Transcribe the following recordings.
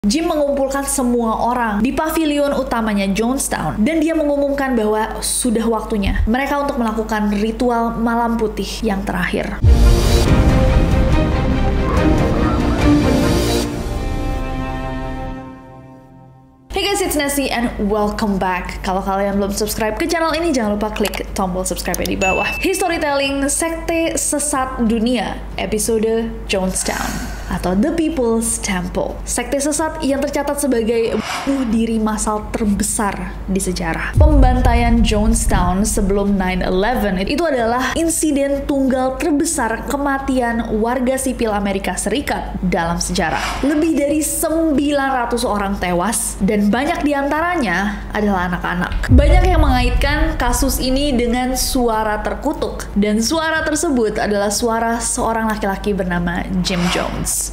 Jim mengumpulkan semua orang di pavilion utamanya Jonestown dan dia mengumumkan bahwa sudah waktunya mereka untuk melakukan ritual malam putih yang terakhir. Hey guys, it's Nessie and welcome back. Kalau kalian belum subscribe ke channel ini, jangan lupa klik tombol subscribe di bawah. Storytelling Sekte Sesat Dunia, episode Jonestown atau The People's Temple. Sekte sesat yang tercatat sebagai bunuh diri massal terbesar di sejarah. Pembantaian Jonestown sebelum 9/11 itu adalah insiden tunggal terbesar kematian warga sipil Amerika Serikat dalam sejarah. Lebih dari 900 orang tewas dan banyak diantaranya adalah anak-anak. Banyak yang mengaitkan kasus ini dengan suara terkutuk dan suara tersebut adalah suara seorang laki-laki bernama Jim Jones.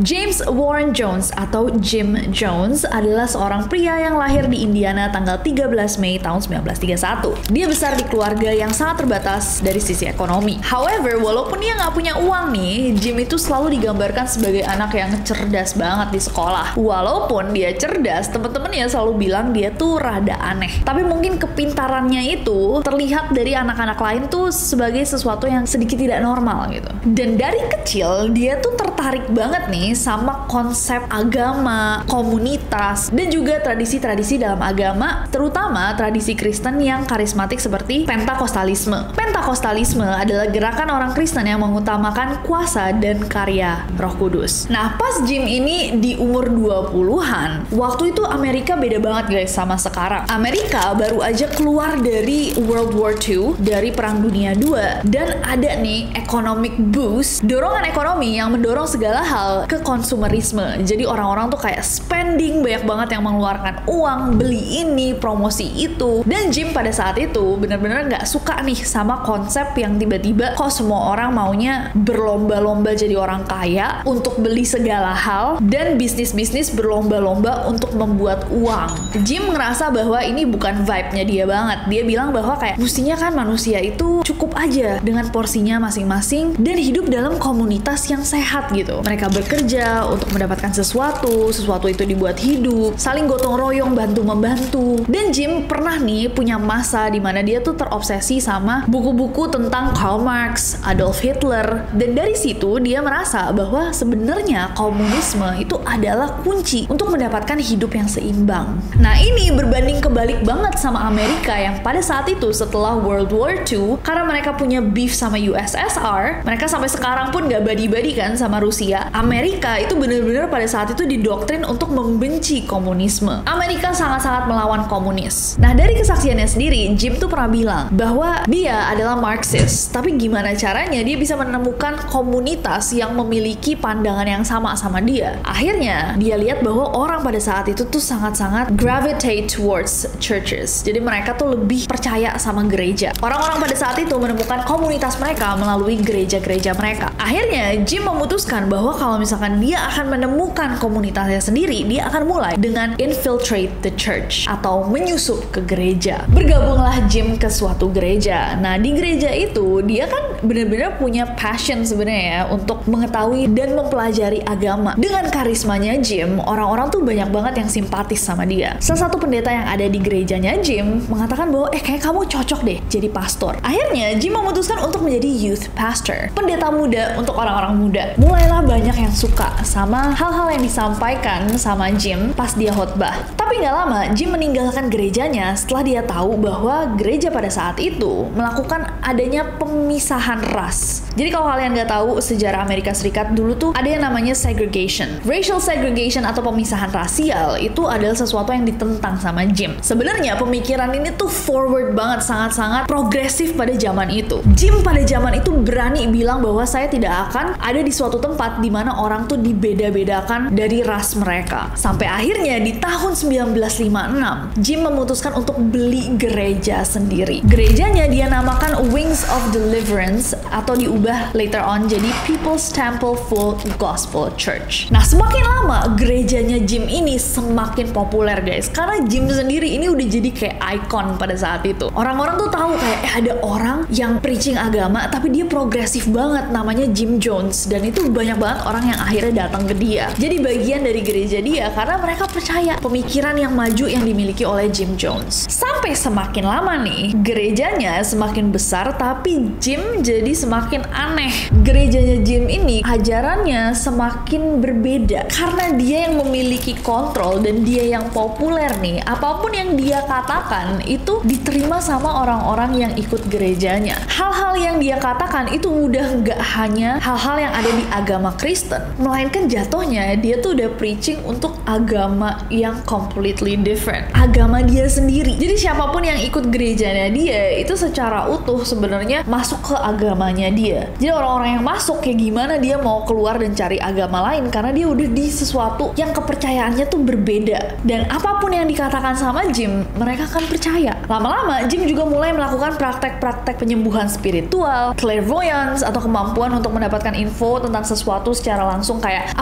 James Warren Jones atau Jim Jones adalah seorang pria yang lahir di Indiana tanggal 13 Mei tahun 1931. Dia besar di keluarga yang sangat terbatas dari sisi ekonomi. However, walaupun dia nggak punya uang nih, Jim itu selalu digambarkan sebagai anak yang cerdas banget di sekolah. Walaupun dia cerdas, temen-temennya selalu bilang dia tuh rada aneh. Tapi mungkin kepintarannya itu terlihat dari anak-anak lain tuh sebagai sesuatu yang sedikit tidak normal gitu. Dan dari kecil, dia tuh tertarik banget nih sama konsep agama, komunitas, dan juga tradisi-tradisi dalam agama, terutama tradisi Kristen yang karismatik seperti Pentakostalisme. Pentakostalisme adalah gerakan orang Kristen yang mengutamakan kuasa dan karya Roh Kudus. Nah, pas Jim ini di umur 20-an, waktu itu Amerika beda banget guys sama sekarang. Amerika baru aja keluar dari World War II, dari Perang Dunia II, dan ada nih economic boost, dorongan ekonomi yang mendorong segala hal ke konsumerisme. Jadi orang-orang tuh kayak spending, banyak banget yang mengeluarkan uang, beli ini, promosi itu. Dan Jim pada saat itu benar-benar nggak suka nih sama konsep yang tiba-tiba kok semua orang maunya berlomba-lomba jadi orang kaya untuk beli segala hal dan bisnis-bisnis berlomba-lomba untuk membuat uang. Jim ngerasa bahwa ini bukan vibe-nya dia banget. Dia bilang bahwa kayak mestinya kan manusia itu cukup aja dengan porsinya masing-masing dan hidup dalam komunitas yang sehat gitu. Mereka bekerja untuk mendapatkan sesuatu itu dibuat hidup, saling gotong royong, bantu-membantu. Dan Jim pernah nih punya masa di mana dia tuh terobsesi sama buku-buku tentang Karl Marx, Adolf Hitler, dan dari situ dia merasa bahwa sebenarnya komunisme itu adalah kunci untuk mendapatkan hidup yang seimbang. Nah, ini berbanding kebalik banget sama Amerika yang pada saat itu setelah World War II, karena mereka punya beef sama USSR, mereka sampai sekarang pun gak badi-badi kan sama Rusia. Amerika itu benar-benar pada saat itu didoktrin untuk membenci komunisme. Amerika sangat-sangat melawan komunis. Nah, dari kesaksiannya sendiri, Jim tuh pernah bilang bahwa dia adalah Marxist, tapi gimana caranya dia bisa menemukan komunitas yang memiliki pandangan yang sama dia. Akhirnya, dia lihat bahwa orang pada saat itu tuh sangat-sangat gravitate towards churches. Jadi mereka tuh lebih percaya sama gereja. Orang-orang pada saat itu menemukan komunitas mereka melalui gereja-gereja mereka. Akhirnya, Jim memutuskan bahwa kalau misalkan dia akan menemukan komunitasnya sendiri, dia akan mulai dengan infiltrate the church atau menyusup ke gereja. Bergabunglah Jim ke suatu gereja. Nah, di gereja itu dia kan benar-benar punya passion sebenarnya ya untuk mengetahui dan mempelajari agama. Dengan karismanya Jim, orang-orang tuh banyak banget yang simpatis sama dia. Salah satu pendeta yang ada di gerejanya Jim mengatakan bahwa kayak kamu cocok deh jadi pastor. Akhirnya Jim memutuskan untuk menjadi youth pastor, pendeta muda untuk orang-orang muda. Mulailah banyak yang suka sama hal-hal yang disampaikan sama Jim pas dia khotbah. Tapi nggak lama, Jim meninggalkan gerejanya setelah dia tahu bahwa gereja pada saat itu melakukan adanya pemisahan ras. Jadi kalau kalian nggak tahu sejarah Amerika Serikat dulu tuh ada yang namanya segregation. Racial segregation atau pemisahan rasial itu adalah sesuatu yang ditentang sama Jim. Sebenarnya pemikiran ini tuh forward banget, sangat-sangat progresif pada zaman itu. Jim pada zaman itu berani bilang bahwa saya tidak akan ada di suatu tempat tempat di mana orang tuh dibeda-bedakan dari ras mereka. Sampai akhirnya di tahun 1956, Jim memutuskan untuk beli gereja sendiri. Gerejanya dia namakan Wings of Deliverance atau diubah later on jadi People's Temple Full Gospel Church. Nah, semakin lama gerejanya Jim ini semakin populer guys, karena Jim sendiri ini udah jadi kayak icon pada saat itu. Orang-orang tuh tahu kayak ada orang yang preaching agama tapi dia progresif banget, namanya Jim Jones, dan itu banyak banget orang yang akhirnya datang ke dia. Jadi bagian dari gereja dia karena mereka percaya pemikiran yang maju yang dimiliki oleh Jim Jones. Sampai semakin lama nih, gerejanya semakin besar tapi Jim jadi semakin aneh. Gerejanya Jim ini ajarannya semakin berbeda karena dia yang memiliki kontrol dan dia yang populer nih. Apapun yang dia katakan itu diterima sama orang-orang yang ikut gerejanya. Hal-hal yang dia katakan itu udah nggak hanya hal-hal yang ada di agama Kristen, melainkan jatuhnya dia tuh udah preaching untuk agama yang completely different, agama dia sendiri. Jadi siapapun yang ikut gerejanya dia itu secara utuh sebenarnya masuk ke agamanya dia. Jadi orang-orang yang masuk kayak gimana dia mau keluar dan cari agama lain karena dia udah di sesuatu yang kepercayaannya tuh berbeda. Dan apapun yang dikatakan sama Jim, mereka akan percaya. Lama-lama Jim juga mulai melakukan praktek-praktek penyembuhan spiritual, clairvoyance atau kemampuan untuk mendapatkan info tentang sesuatu secara langsung, kayak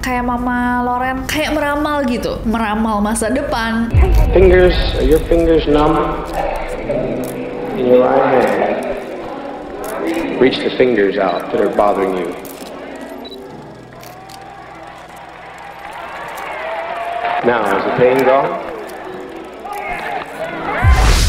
kayak Mama Loren, kayak meramal gitu, meramal masa depan. Your fingers numb in your right hand. Reach the fingers out that are bothering you. Now, is the pain gone?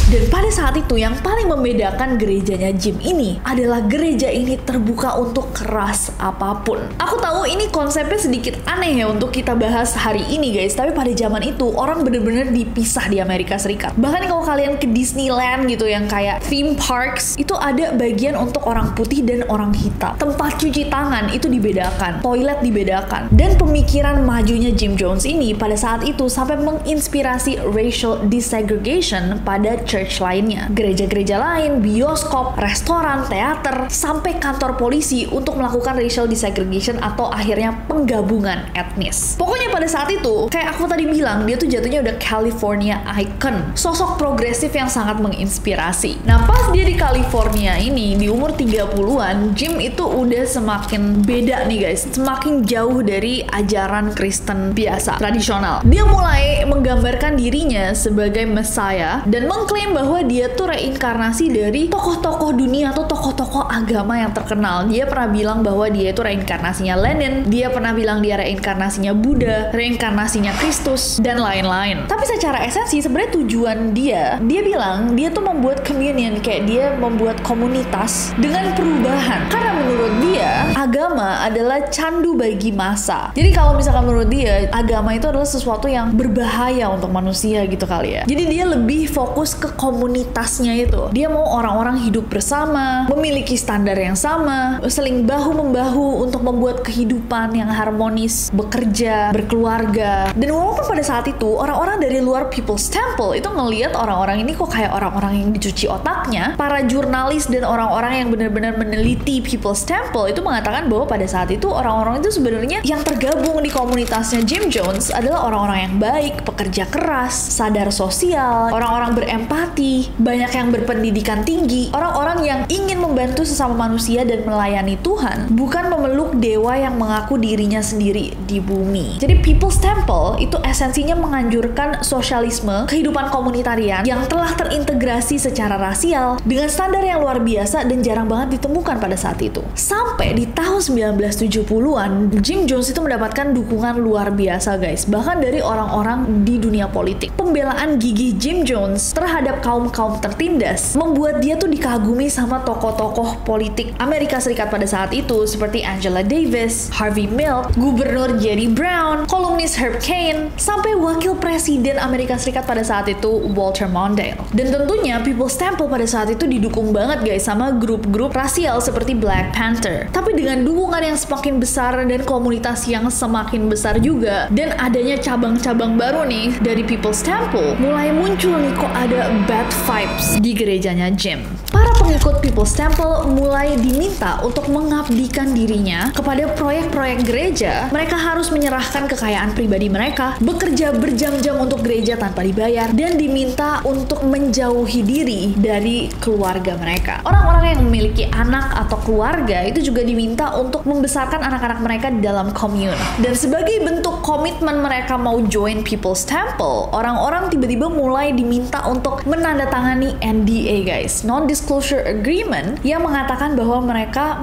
Dan pada saat itu yang paling membedakan gerejanya Jim ini adalah gereja ini terbuka untuk ras apapun. Aku tahu ini konsepnya sedikit aneh ya untuk kita bahas hari ini guys, tapi pada zaman itu orang bener-bener dipisah di Amerika Serikat. Bahkan kalau kalian ke Disneyland gitu yang kayak theme parks, itu ada bagian untuk orang putih dan orang hitam. Tempat cuci tangan itu dibedakan, toilet dibedakan. Dan pemikiran majunya Jim Jones ini pada saat itu sampai menginspirasi racial desegregation pada church lainnya. Gereja-gereja lain, bioskop, restoran, teater, sampai kantor polisi untuk melakukan racial desegregation atau akhirnya penggabungan etnis. Pokoknya pada saat itu, kayak aku tadi bilang, dia tuh jatuhnya udah California icon. Sosok progresif yang sangat menginspirasi. Nah, pas dia di California ini, di umur 30-an, Jim itu udah semakin beda nih guys. Semakin jauh dari ajaran Kristen biasa, tradisional. Dia mulai menggambarkan dirinya sebagai Messiah dan mengklaim bahwa dia tuh reinkarnasi dari tokoh-tokoh dunia atau tokoh-tokoh agama yang terkenal. Dia pernah bilang bahwa dia itu reinkarnasinya Lenin, dia pernah bilang dia reinkarnasinya Buddha, reinkarnasinya Kristus, dan lain-lain. Tapi secara esensi sebenarnya tujuan dia bilang dia tuh membuat communion, kayak dia membuat komunitas dengan perubahan. Karena menurut dia, agama adalah candu bagi massa. Jadi kalau misalkan menurut dia, agama itu adalah sesuatu yang berbahaya untuk manusia gitu kali ya. Jadi dia lebih fokus ke komunitasnya itu. Dia mau orang-orang hidup bersama, memiliki standar yang sama, saling bahu-membahu untuk membuat kehidupan yang harmonis, bekerja, berkeluarga. Dan walaupun pada saat itu orang-orang dari luar People's Temple itu ngelihat orang-orang ini kok kayak orang-orang yang dicuci otaknya, para jurnalis dan orang-orang yang benar-benar meneliti People's Temple itu mengatakan bahwa pada saat itu orang-orang itu sebenarnya yang tergabung di komunitasnya Jim Jones adalah orang-orang yang baik, pekerja keras, sadar sosial, orang-orang berempati, banyak yang berpendidikan tinggi, orang-orang yang ingin membantu sesama manusia dan melayani Tuhan, bukan memeluk dewa yang mengaku dirinya sendiri di bumi. Jadi People's Temple itu esensinya menganjurkan sosialisme, kehidupan komunitarian yang telah terintegrasi secara rasial dengan standar yang luar biasa dan jarang banget ditemukan pada saat itu. Sampai di tahun 1970-an, Jim Jones itu mendapatkan dukungan luar biasa guys, bahkan dari orang-orang di dunia politik. Pembelaan gigih Jim Jones terhadap kaum-kaum tertindas membuat dia tuh dikagumi sama tokoh-tokoh politik Amerika Serikat pada saat itu seperti Angela Davis, Harvey Milk, Gubernur Jerry Brown, kolumnis Herb Caen, sampai wakil presiden Amerika Serikat pada saat itu Walter Mondale. Dan tentunya People's Temple pada saat itu didukung banget guys sama grup-grup rasial seperti Black Panther. Tapi dengan dukungan yang semakin besar dan komunitas yang semakin besar juga, dan adanya cabang-cabang baru nih dari People's Temple, mulai muncul nih kok ada bad vibes di gerejanya Jim. para pengikut People's Temple mulai diminta untuk mengabdikan dirinya kepada proyek-proyek gereja. Mereka harus menyerahkan kekayaan pribadi mereka, bekerja berjam-jam untuk gereja tanpa dibayar, dan diminta untuk menjauhi diri dari keluarga mereka. Orang-orang yang memiliki anak atau keluarga itu juga diminta untuk membesarkan anak-anak mereka di dalam commune. Dan sebagai bentuk komitmen mereka mau join People's Temple, orang-orang tiba-tiba mulai diminta untuk menandatangani NDA, guys, Non-Disclosure Agreement, yang mengatakan bahwa mereka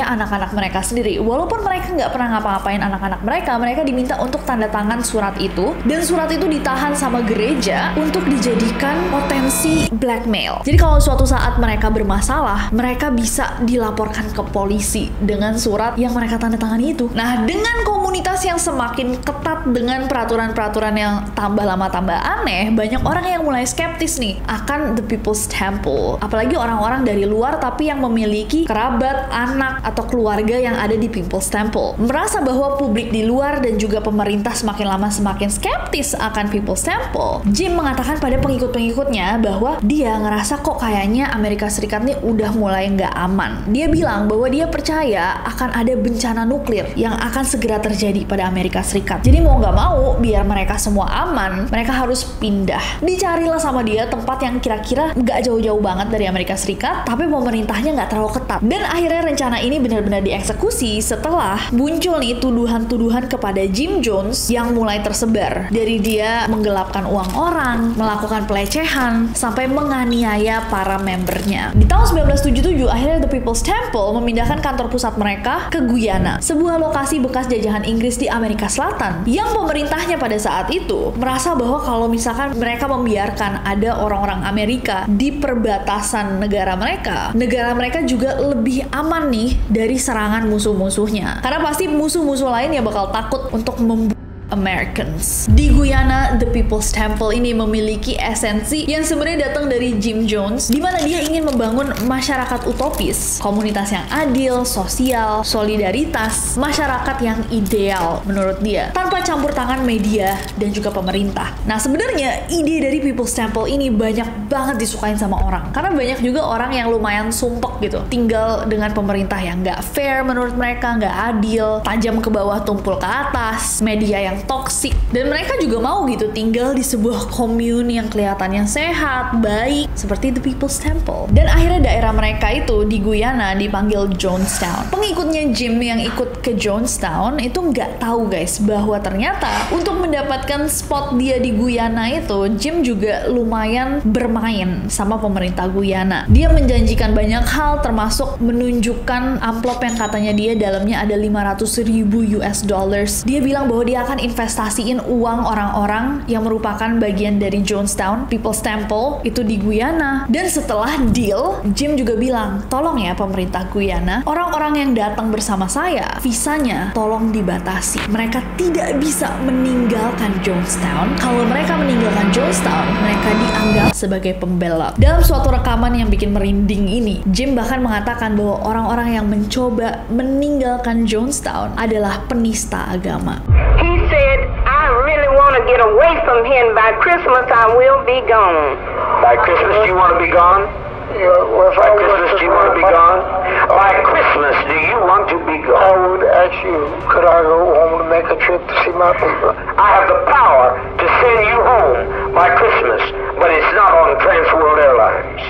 anak-anak mereka sendiri. Walaupun mereka nggak pernah ngapa-ngapain anak-anak mereka, mereka diminta untuk tanda tangan surat itu, dan surat itu ditahan sama gereja untuk dijadikan potensi blackmail. Jadi kalau suatu saat mereka bermasalah, mereka bisa dilaporkan ke polisi dengan surat yang mereka tanda tangani itu. Nah, dengan komunitas yang semakin ketat, dengan peraturan-peraturan yang tambah lama tambah aneh, banyak orang yang mulai skeptis nih akan The People's Temple. Apalagi orang-orang dari luar tapi yang memiliki kerabat, anak, atau keluarga yang ada di People's Temple. Merasa bahwa publik di luar dan juga pemerintah semakin lama semakin skeptis akan People's Temple, Jim mengatakan pada pengikut-pengikutnya bahwa dia ngerasa kok kayaknya Amerika Serikat nih udah mulai nggak aman. Dia bilang bahwa dia percaya akan ada bencana nuklir yang akan segera terjadi pada Amerika Serikat. Jadi mau nggak mau, biar mereka semua aman, mereka harus pindah. Dicarilah sama dia tempat yang kira-kira nggak jauh-jauh banget dari Amerika Serikat, tapi pemerintahnya nggak terlalu ketat. Dan akhirnya rencana ini benar-benar dieksekusi setelah muncul nih tuduhan-tuduhan kepada Jim Jones yang mulai tersebar. Dari dia menggelapkan uang orang, melakukan pelecehan, sampai menganiaya para membernya. Di tahun 1977, akhirnya The People's Temple memindahkan kantor pusat mereka ke Guyana, sebuah lokasi bekas jajahan Inggris di Amerika Selatan, yang pemerintahnya pada saat itu merasa bahwa kalau misalkan mereka membiarkan ada orang-orang Amerika di perbatasan negara mereka juga lebih aman nih dari serangan musuh-musuhnya. Karena pasti musuh-musuh lain yang bakal takut untuk membunuh Americans. Di Guyana, The People's Temple ini memiliki esensi yang sebenarnya datang dari Jim Jones, di mana dia ingin membangun masyarakat utopis, komunitas yang adil, sosial, solidaritas, masyarakat yang ideal menurut dia, tanpa campur tangan media dan juga pemerintah. Nah, sebenarnya ide dari People's Temple ini banyak banget disukain sama orang, karena banyak juga orang yang lumayan sumpek gitu, tinggal dengan pemerintah yang nggak fair menurut mereka, nggak adil, tajam ke bawah tumpul ke atas, media yang toksik, dan mereka juga mau gitu tinggal di sebuah commune yang kelihatannya sehat, baik, seperti The People's Temple. Dan akhirnya daerah mereka itu di Guyana dipanggil Jonestown. Pengikutnya Jim yang ikut ke Jonestown itu nggak tahu, guys, bahwa ternyata untuk mendapatkan spot dia di Guyana itu, Jim juga lumayan bermain sama pemerintah Guyana. Dia menjanjikan banyak hal, termasuk menunjukkan amplop yang katanya dia dalamnya ada 500.000 US dollars. Dia bilang bahwa dia akan investasiin uang orang-orang yang merupakan bagian dari Jonestown, People's Temple itu di Guyana. Dan setelah deal, Jim juga bilang, tolong ya pemerintah Guyana, orang-orang yang datang bersama saya, visanya tolong dibatasi. Mereka tidak bisa meninggalkan Jonestown. Kalau mereka meninggalkan Jonestown, mereka dianggap sebagai pembelot. Dalam suatu rekaman yang bikin merinding ini, Jim bahkan mengatakan bahwa orang-orang yang mencoba meninggalkan Jonestown adalah penista agama. He said, I really want to get away from here, and by Christmas I will be gone. By Christmas, you want to be gone? Yeah, well, By Christmas, do you want to be gone? By Christmas, do you want to be I gone? would ask you, could I go home to make a trip to see my people? I have the power to send you home by Christmas, but it's not on Transworld Airlines.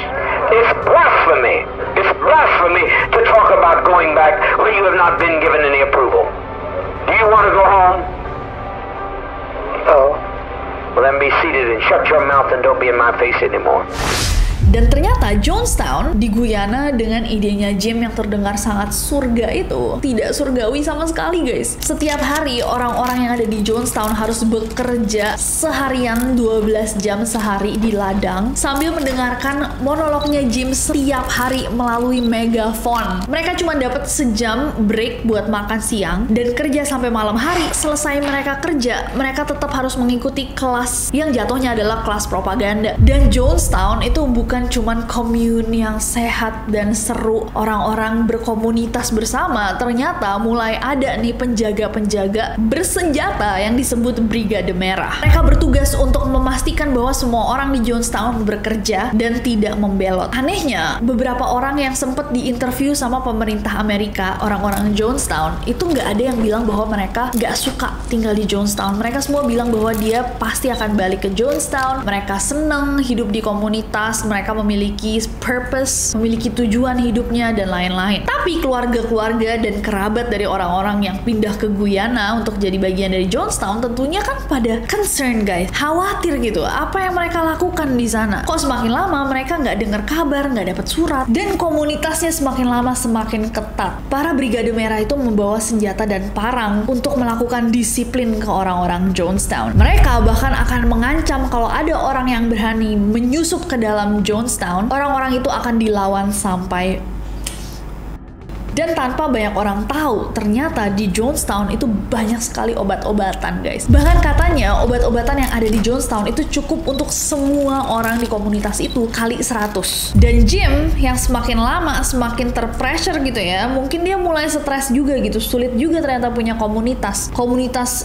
It's blasphemy. It's blasphemy to talk about going back when you have not been given any approval. Do you want to go home? No. Well, then be seated and shut your mouth and don't be in my face anymore. Dan ternyata Jonestown di Guyana dengan idenya Jim yang terdengar sangat surga itu tidak surgawi sama sekali, guys. Setiap hari orang-orang yang ada di Jonestown harus bekerja seharian 12 jam sehari di ladang sambil mendengarkan monolognya Jim setiap hari melalui megaphone. Mereka cuma dapat sejam break buat makan siang dan kerja sampai malam hari. Selesai mereka kerja, mereka tetap harus mengikuti kelas yang jatuhnya adalah kelas propaganda. Dan Jonestown itu bukan bukan cuman commune yang sehat dan seru, orang-orang berkomunitas bersama. Ternyata mulai ada nih penjaga-penjaga bersenjata yang disebut Brigade Merah. Mereka bertugas untuk memastikan bahwa semua orang di Jonestown bekerja dan tidak membelot. Anehnya, beberapa orang yang sempat diinterview sama pemerintah Amerika, orang-orang Jonestown, itu nggak ada yang bilang bahwa mereka nggak suka tinggal di Jonestown. Mereka semua bilang bahwa dia pasti akan balik ke Jonestown. Mereka seneng hidup di komunitas, mereka memiliki purpose, memiliki tujuan hidupnya, dan lain-lain. Tapi keluarga-keluarga dan kerabat dari orang-orang yang pindah ke Guyana untuk jadi bagian dari Jonestown tentunya kan pada concern, guys. Khawatir gitu, apa yang mereka lakukan di sana. Kok semakin lama mereka nggak dengar kabar, nggak dapat surat, dan komunitasnya semakin lama semakin ketat. Para Brigade Merah itu membawa senjata dan parang untuk melakukan disiplin ke orang-orang Jonestown. Mereka bahkan akan mengancam kalau ada orang yang berani menyusup ke dalam Jonestown, orang-orang itu akan dilawan sampai. Dan tanpa banyak orang tahu, ternyata di Jonestown itu banyak sekali obat-obatan, guys. Bahkan katanya obat-obatan yang ada di Jonestown itu cukup untuk semua orang di komunitas itu kali 100. Dan Jim yang semakin lama semakin terpressure gitu ya, mungkin dia mulai stres juga gitu. Sulit juga ternyata punya komunitas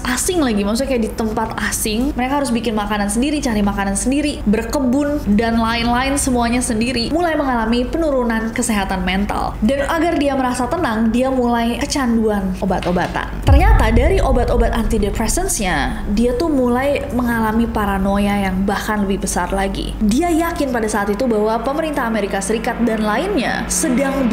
asing lagi, maksudnya kayak di tempat asing. Mereka harus bikin makanan sendiri, cari makanan sendiri, berkebun, dan lain-lain semuanya sendiri. Mulai mengalami penurunan kesehatan mental. Dan agar dia merasa tenang, dia mulai kecanduan obat-obatan. Ternyata dari obat-obat antidepressants-nya, dia tuh mulai mengalami paranoia yang bahkan lebih besar lagi. Dia yakin pada saat itu bahwa pemerintah Amerika Serikat dan lainnya sedang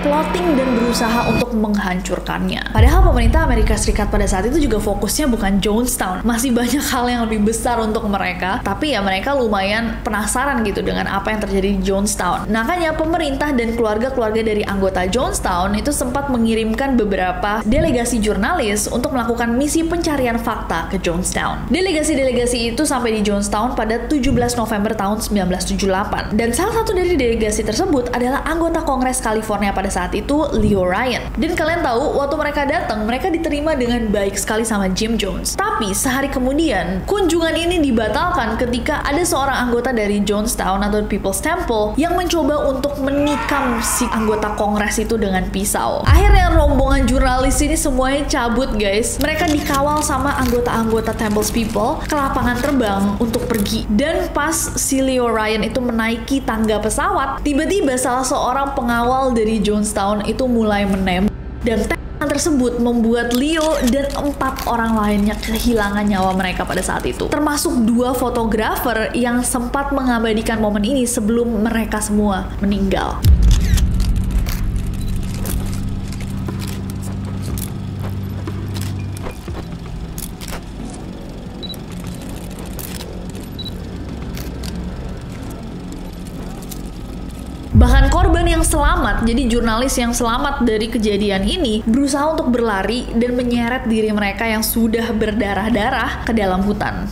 plotting dan berusaha untuk menghancurkannya. Padahal pemerintah Amerika Serikat pada saat itu juga fokusnya bukan Jonestown. Masih banyak hal yang lebih besar untuk mereka, tapi ya mereka lumayan penasaran gitu dengan apa yang terjadi di Jonestown. Makanya pemerintah dan keluarga-keluarga dari anggota Jonestown itu sempat mengirimkan beberapa delegasi jurnalis untuk melakukan misi pencarian fakta ke Jonestown. Delegasi-delegasi itu sampai di Jonestown pada 17 November tahun 1978. Dan salah satu dari delegasi tersebut adalah anggota Kongres California pada saat itu, Leo Ryan. Dan kalian tahu, waktu mereka datang, mereka diterima dengan baik sekali sama Jim Jones. Tapi sehari kemudian, kunjungan ini dibatalkan ketika ada seorang anggota dari Jonestown atau People's Temple yang mencoba untuk menikam si anggota Kongres itu dengan pisau. Akhirnya rombongan jurnalis ini semuanya cabut, guys. Mereka dikawal sama anggota-anggota Temple's People ke lapangan terbang untuk pergi. Dan pas si Leo Ryan itu menaiki tangga pesawat, tiba-tiba salah seorang pengawal dari Jonestown itu mulai menembak. Dan tembakan tersebut membuat Leo dan 4 orang lainnya kehilangan nyawa mereka pada saat itu. Termasuk 2 fotografer yang sempat mengabadikan momen ini sebelum mereka semua meninggal. Bahkan korban yang selamat, jadi jurnalis yang selamat dari kejadian ini, berusaha untuk berlari dan menyeret diri mereka yang sudah berdarah-darah ke dalam hutan.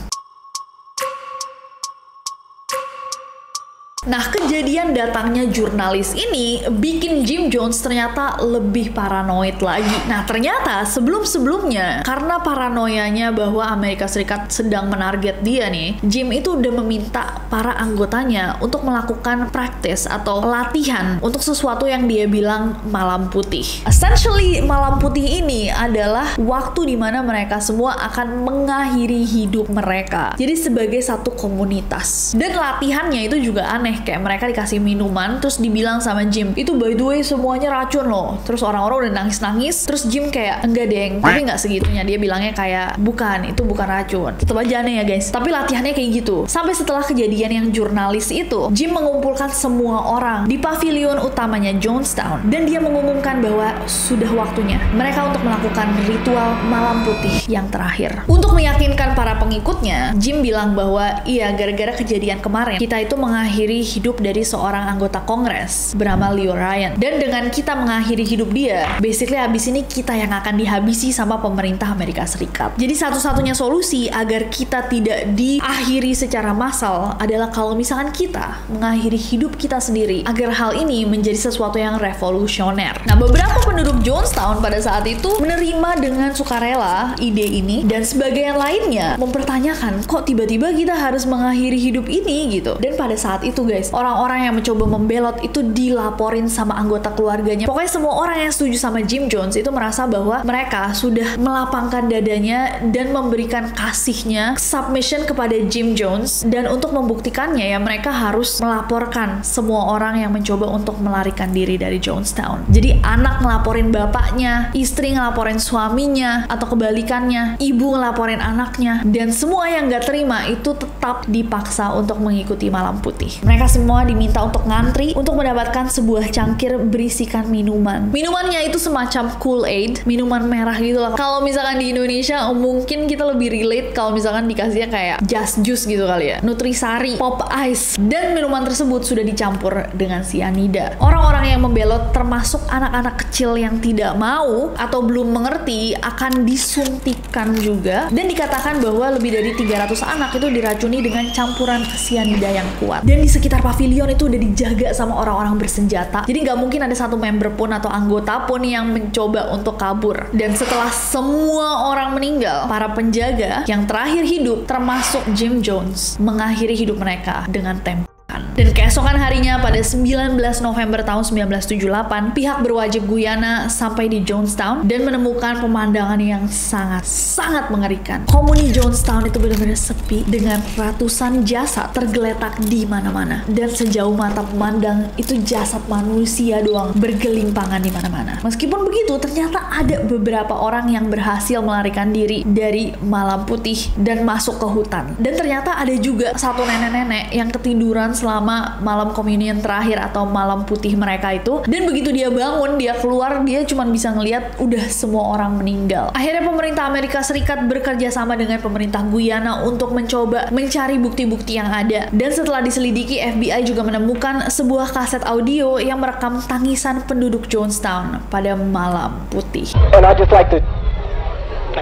Nah, kejadian datangnya jurnalis ini bikin Jim Jones ternyata lebih paranoid lagi. Nah, ternyata sebelum-sebelumnya, karena paranoianya bahwa Amerika Serikat sedang menarget dia nih, Jim itu udah meminta para anggotanya untuk melakukan praktis atau latihan untuk sesuatu yang dia bilang malam putih. Essentially, malam putih ini adalah waktu dimana mereka semua akan mengakhiri hidup mereka. Jadi sebagai satu komunitas. Dan latihannya itu juga aneh. Kayak mereka dikasih minuman, terus dibilang sama Jim, itu by the way semuanya racun loh. Terus orang-orang udah nangis-nangis, terus Jim kayak, enggak deng, tapi nggak segitunya. Dia bilangnya kayak, bukan, itu bukan racun. Tetep aja aneh ya guys. Tapi latihannya kayak gitu. Sampai setelah kejadian yang jurnalis itu, Jim mengumpulkan semua orang di pavilion utamanya Jonestown. Dan dia mengumumkan bahwa sudah waktunya mereka untuk melakukan ritual malam putih yang terakhir. Untuk meyakinkan para pengikutnya, Jim bilang bahwa iya, gara-gara kejadian kemarin, kita itu mengakhiri hidup dari dari seorang anggota Kongres bernama Leo Ryan. Dan dengan kita mengakhiri hidup dia, basically habis ini kita yang akan dihabisi sama pemerintah Amerika Serikat. Jadi satu-satunya solusi agar kita tidak diakhiri secara massal adalah kalau misalkan kita mengakhiri hidup kita sendiri, agar hal ini menjadi sesuatu yang revolusioner. Nah, beberapa penduduk Jonestown pada saat itu menerima dengan sukarela ide ini, dan sebagian lainnya mempertanyakan, kok tiba-tiba kita harus mengakhiri hidup ini gitu. Dan pada saat itu guys, orang-orang yang mencoba membelot itu dilaporin sama anggota keluarganya. Pokoknya semua orang yang setuju sama Jim Jones itu merasa bahwa mereka sudah melapangkan dadanya dan memberikan kasihnya submission kepada Jim Jones, dan untuk membuktikannya ya mereka harus melaporkan semua orang yang mencoba untuk melarikan diri dari Jonestown. Jadi anak ngelaporin bapaknya, istri ngelaporin suaminya, atau kebalikannya, ibu ngelaporin anaknya, dan semua yang gak terima itu tetap dipaksa untuk mengikuti Malam Putih. Mereka semua diminta untuk ngantri untuk mendapatkan sebuah cangkir berisikan minuman. Minumannya itu semacam Kool-Aid, minuman merah gitu lah. Kalau misalkan di Indonesia mungkin kita lebih relate kalau misalkan dikasihnya kayak Just Juice gitu kali ya, Nutrisari, Pop Ice, dan minuman tersebut sudah dicampur dengan cyanida. Orang-orang yang membelot termasuk anak-anak kecil yang tidak mau atau belum mengerti akan disuntikan juga, dan dikatakan bahwa lebih dari 300 anak itu diracuni dengan campuran cyanida yang kuat. Dan di sekitar pavilion itu udah dijaga sama orang-orang bersenjata, jadi nggak mungkin ada satu member pun atau anggota pun yang mencoba untuk kabur. Dan setelah semua orang meninggal, para penjaga yang terakhir hidup termasuk Jim Jones mengakhiri hidup mereka dengan tembakan. Dan keesokan harinya pada 19 November tahun 1978, pihak berwajib Guyana sampai di Jonestown dan menemukan pemandangan yang sangat mengerikan. Komuni Jonestown itu benar-benar sepi dengan ratusan jasad tergeletak di mana-mana, dan sejauh mata memandang itu jasad manusia doang bergelimpangan di mana-mana. Meskipun begitu, ternyata ada beberapa orang yang berhasil melarikan diri dari Malam Putih dan masuk ke hutan. Dan ternyata ada juga satu nenek-nenek yang ketiduran selama malam communion terakhir atau Malam Putih mereka itu, dan begitu dia bangun, dia keluar, dia cuma bisa ngelihat udah semua orang meninggal. Akhirnya pemerintah Amerika Serikat bekerja sama dengan pemerintah Guyana untuk mencoba mencari bukti-bukti yang ada. Dan setelah diselidiki, FBI juga menemukan sebuah kaset audio yang merekam tangisan penduduk Jonestown pada Malam Putih. And I just like to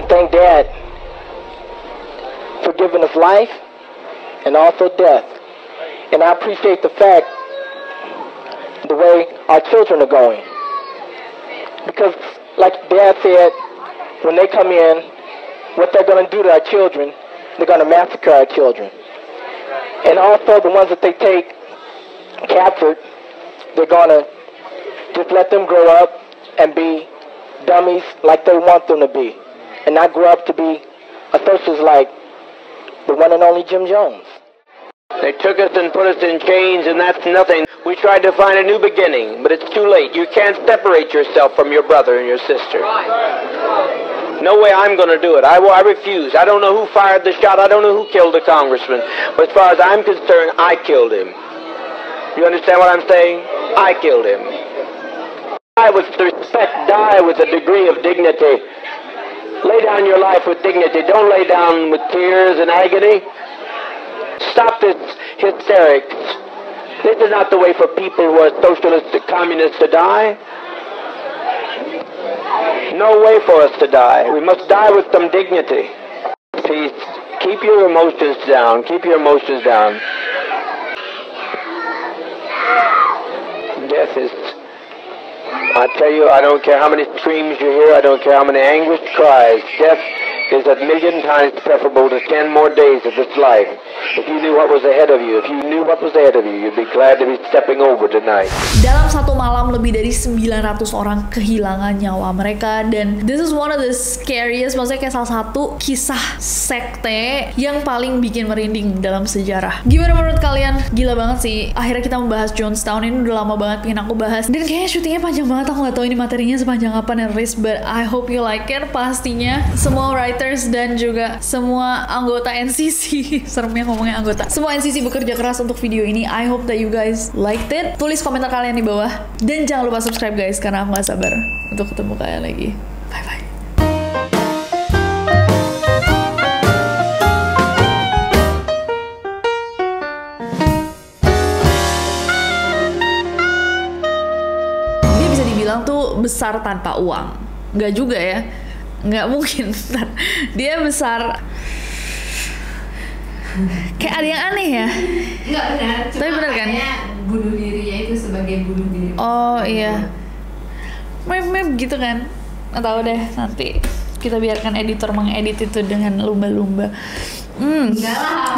thank Dad for giving us life and also death. And I appreciate the fact, the way our children are going. Because, like Dad said, when they come in, what they're going to do to our children, they're going to massacre our children. And also the ones that they take captured, they're going to just let them grow up and be dummies like they want them to be. And not grow up to be a socialist like the one and only Jim Jones. They took us and put us in chains, and that's nothing. We tried to find a new beginning, but it's too late. You can't separate yourself from your brother and your sister. No way I'm going to do it. I refuse. I don't know who fired the shot. I don't know who killed the congressman. But as far as I'm concerned, I killed him. You understand what I'm saying? I killed him. Die with respect. Die with a degree of dignity. Lay down your life with dignity. Don't lay down with tears and agony. Stop this hysterics. This is not the way for people who are socialists and communists to die. No way for us to die. We must die with some dignity. Please, keep your emotions down. Keep your emotions down. Death is... I tell you, I don't care how many screams you hear. I don't care how many anguished cries. Death is a million times preferable to 10 more days of this life. If you knew what was ahead of you, you'd be glad to be stepping over tonight. Dalam satu malam, lebih dari 900 orang kehilangan nyawa mereka, dan this is one of the scariest, maksudnya kayak salah satu kisah sekte yang paling bikin merinding dalam sejarah. Gimana menurut kalian? Gila banget sih. Akhirnya kita membahas Jonestown, ini udah lama banget pengen aku bahas, dan kayaknya syutingnya panjang banget. Aku gak tahu ini materinya sepanjang apa Nerdist, but I hope you like it. Pastinya semua writers dan juga semua anggota NCC seremnya ngomongnya anggota, semua NCC bekerja keras untuk video ini. I hope that you guys liked it. Tulis komentar kalian di bawah, dan jangan lupa subscribe guys, karena aku gak sabar untuk ketemu kalian lagi. Bye bye. besar tanpa uang. Nggak juga ya, nggak mungkin. Dia besar kayak ada yang aneh ya. Nggak benar, cuma tapi benar kan? Bunuh dirinya itu sebagai bunuh diri. Oh iya, meme gitu kan. Nggak tahu deh, nanti kita biarkan editor mengedit itu dengan lumba-lumba. Enggak lah.